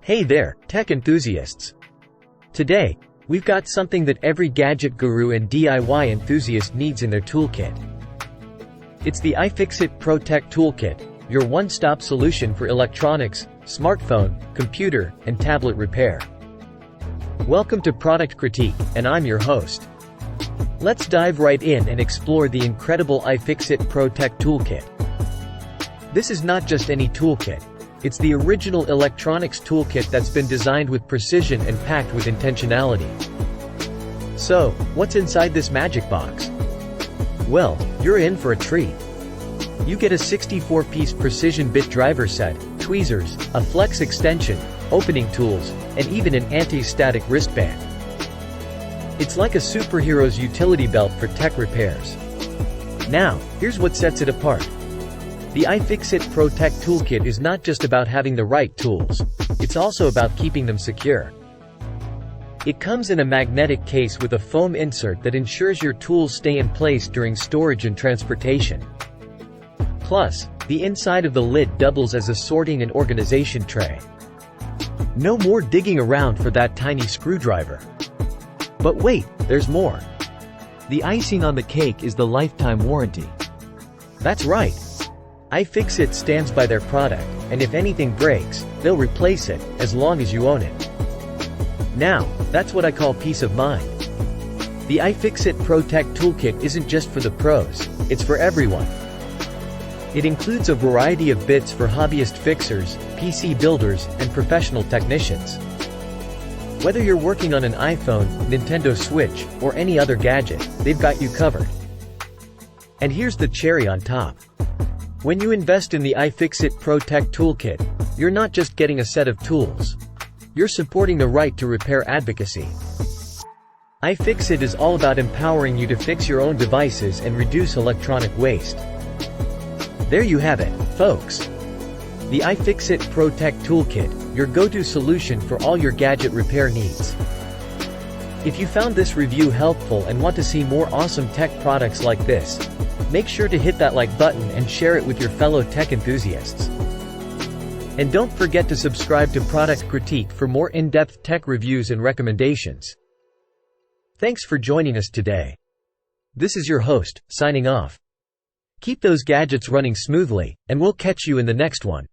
Hey there, tech enthusiasts! Today, we've got something that every gadget guru and DIY enthusiast needs in their toolkit. It's the iFixit Pro Tech Toolkit, your one-stop solution for electronics, smartphone, computer, and tablet repair. Welcome to Product Critique, and I'm your host. Let's dive right in and explore the incredible iFixit Pro Tech Toolkit. This is not just any toolkit. It's the original electronics toolkit that's been designed with precision and packed with intentionality. So, what's inside this magic box? Well, you're in for a treat. You get a 64-piece precision bit driver set, tweezers, a flex extension, opening tools, and even an anti-static wristband. It's like a superhero's utility belt for tech repairs. Now, here's what sets it apart. The iFixit Pro Tech Toolkit is not just about having the right tools, it's also about keeping them secure. It comes in a magnetic case with a foam insert that ensures your tools stay in place during storage and transportation. Plus, the inside of the lid doubles as a sorting and organization tray. No more digging around for that tiny screwdriver. But wait, there's more. The icing on the cake is the lifetime warranty. That's right. iFixit stands by their product, and if anything breaks, they'll replace it, as long as you own it. Now, that's what I call peace of mind. The iFixit Pro Tech Toolkit isn't just for the pros, it's for everyone. It includes a variety of bits for hobbyist fixers, PC builders, and professional technicians. Whether you're working on an iPhone, Nintendo Switch, or any other gadget, they've got you covered. And here's the cherry on top. When you invest in the iFixit Pro Tech Toolkit, you're not just getting a set of tools. You're supporting the right to repair advocacy. iFixit is all about empowering you to fix your own devices and reduce electronic waste. There you have it, folks. The iFixit Pro Tech Toolkit, your go-to solution for all your gadget repair needs. If you found this review helpful and want to see more awesome tech products like this, make sure to hit that like button and share it with your fellow tech enthusiasts. And don't forget to subscribe to Product Critique for more in-depth tech reviews and recommendations. Thanks for joining us today. This is your host, signing off. Keep those gadgets running smoothly, and we'll catch you in the next one.